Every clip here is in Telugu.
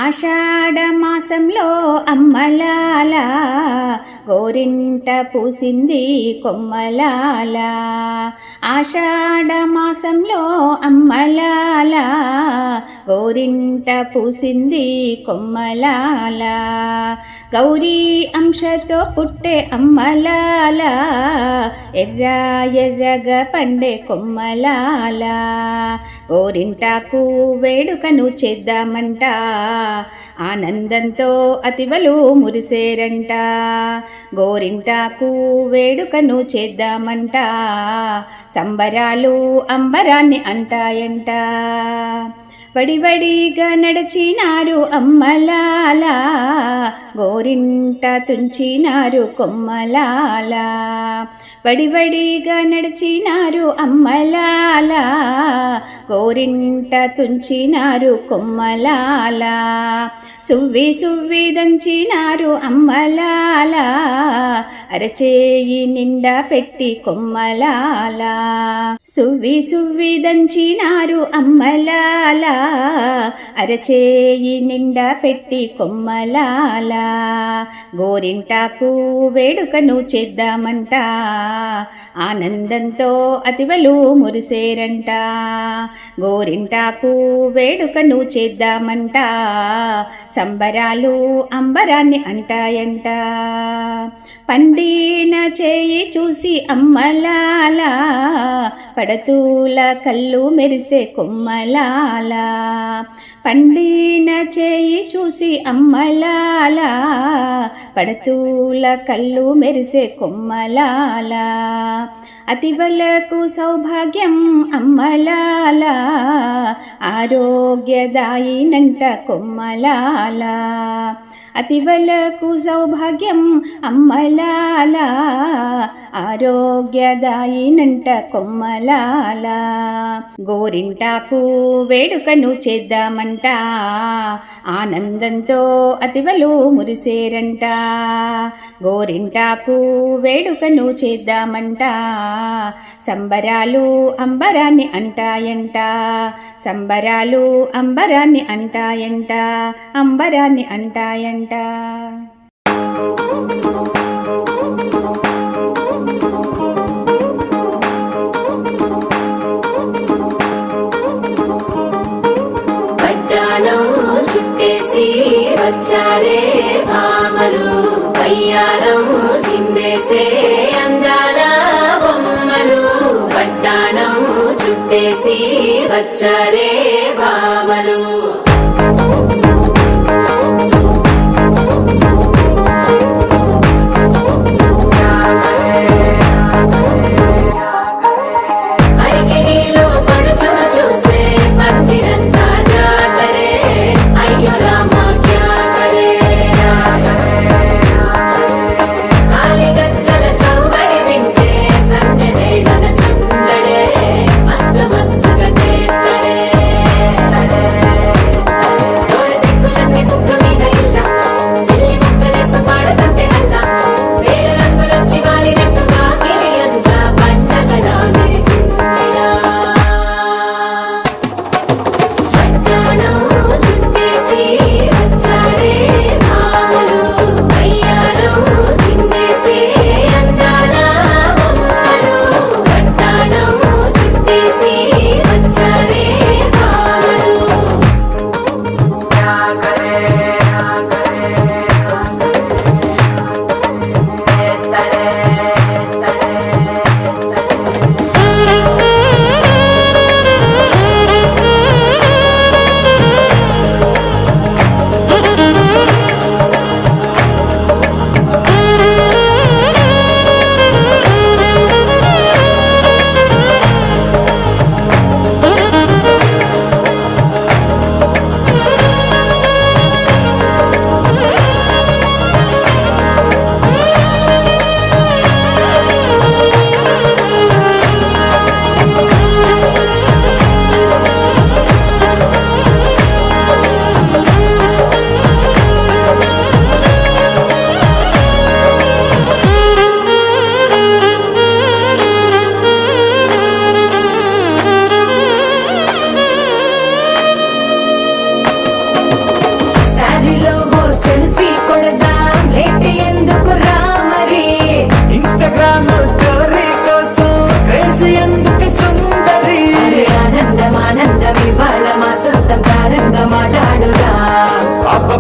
ఆషాఢ మాసంలో అమ్మలాల గోరింట పూసింది కొమ్మలాల. ఆషాఢ మాసంలో అమ్మలాల గోరింట పూసింది కొమ్మలాల. గౌరీ అంశతో పుట్టే అమ్మలాల ఎర్ర ఎర్రగా పండే కొమ్మలాల. గోరింటాకు వేడుకను చేద్దామంట ఆనందంతో అతివలు మురిసేరంట. గోరింటాకు వేడుకను చేద్దామంట సంబరాలు అంబరాన్ని అంటాయంట. వడివడిగా నడిచినారు అమ్మలాల గోరింట తుంచినారు కొమ్మలాల. వడివడిగా నడిచినారు అమ్మలాల గోరింట తుంచినారు కొమ్మలాల. సువ్వి సువ్వి దంచినారు అమ్మలాల అరచేయి నిండా పెట్టి కొమ్మలాల. సువ్వి సువ్వి దంచినారు అమ్మలాల అరచేయి నిండా పెట్టి కొమ్మలాల. గోరింటాకు వేడుకను చేద్దామంట ఆనందంతో అతివలు మురిసేరంట. గోరింటాకు వేడుకను చేద్దామంట సంబరాలు అంబరాన్ని అంటాయంట. పండిన చేయి చూసి అమ్మలాల పడతూల కళ్ళు మెరిసే కొమ్మలాల. పండిన చేయి చూసి అమ్మలాల పడతూల కళ్ళు మెరిసే కొమ్మలాల. అతివలకు సౌభాగ్యం అమ్మలాల ఆరోగ్యదాయినంట కొమ్మలాల. అతివలకు సౌభాగ్యం అమ్మలాల ఆరోగ్యదాయినంట కొమ్మలాల. గోరింటాకు వేడుకను చేద్దామంట ఆనందంతో అతివలు మురిసేరంట. గోరింటాకు వేడుకను చేద్దామంట సంబరాలు అంబరాన్ని అంటాయంట. సంబరాలు అంబరాన్ని అంటాయంట. అంబరాన్ని అంటాయంట. చుట్టేసి వచ్చారే భామలు వయ్యారం చిందేసే అందాల బొమ్మలు. పట్టాణం చుట్టేసి వచ్చారే భామలు.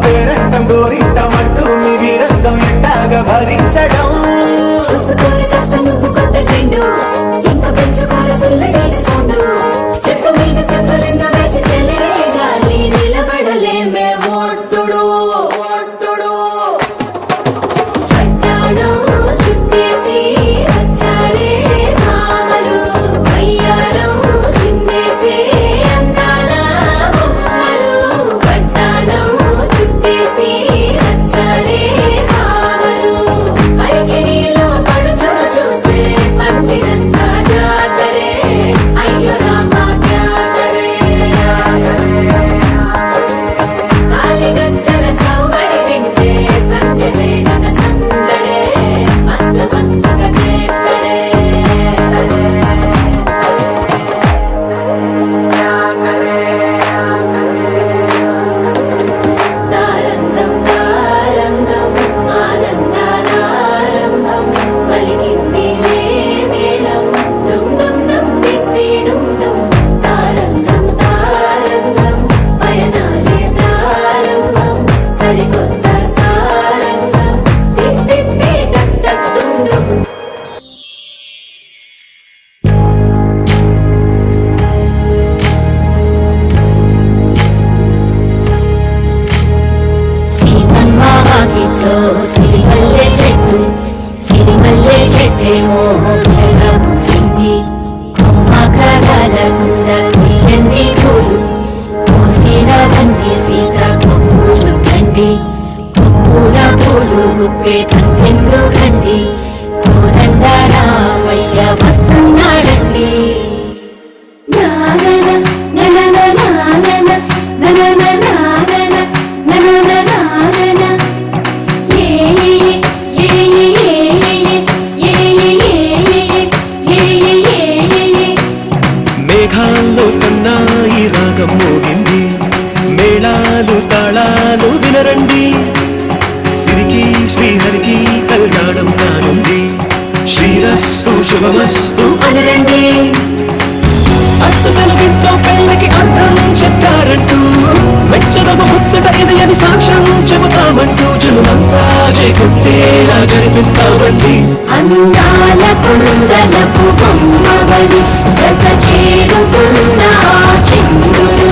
పేరంటం గోరింటం అంటూ మీ వీరంగం ఎంటాగా భరించడం చూసుకోరు కాస్త నువ్వు కొత్త ట్రెండ్ ఇంకా పెంచుకోరు ఫుల్ డీజే సౌండ్ స్టెప్ మీద స్టెప్పులెన్నో వేసి చెలే గాలి నిలబడలేమే ఒట్టుడు పట్టాడు చుట్టేసి వచ్చారే భామలు వయ్యారం చిందేసే అందాల బొమ్మలు పట్టాడు చుట్టేసి వచ్చారే భామలు పరికిణీలో పడుచును చూస్తే పత్తినంతా జాతరే అయ్యో రామా జాతరే కాలిగజ్జల సవ్వడి వింటే సంధ్యలే గన సందడే మస్తు మస్తుగా చేస్తడే తారంగం తారంగం ఆనందానారంభం పలికింది రే మేళం డుమ్ డుమ్ డుమ్ తిప్పి డుమ్ డుమ్ తారంగం తారంగం పయనాలే ప్రారంభం సరికొత్త సారంగం తిప్పి టక్ టక్ డుమ్ డుమ్ సీతమ్మ వాకిట్లో సిరిమల్లె చెట్టేమో మొగ్గగా పూసింది కొమ్మ కదలకుండా తీయండి పూలు కోసినవన్నీ సీత కొమ్ము చుట్టండి కొమ్మున పూలు గుప్పే తంతెందుకండి కోదండ రామయ్య వస్తున్నాడండి నానన ననన నానన ననన నానన ననన నానన ఏ ఏ ఏ ఏ ఏ మేఘాల్లో సన్నాయి రాగం మోగింది మేళాలు తాళాలు వినరండి సిరికి శ్రీహరికి కళ్యాణం కానుంది శ్రీరస్తు శుభమస్తు అనరండి అచ్చు తెలుగింట్లో పెళ్ళకి అర్థం చెప్పారంటూ మెచ్చదగు ముచ్చట ఇది అని సాక్ష్యం చెబుతామంటూ జనులంతా చేకొట్టేలా జరిపిస్తామండి అందాల కుందనపు బొమ్మవని జత చేరుతున్న ఆ చంద్రుడు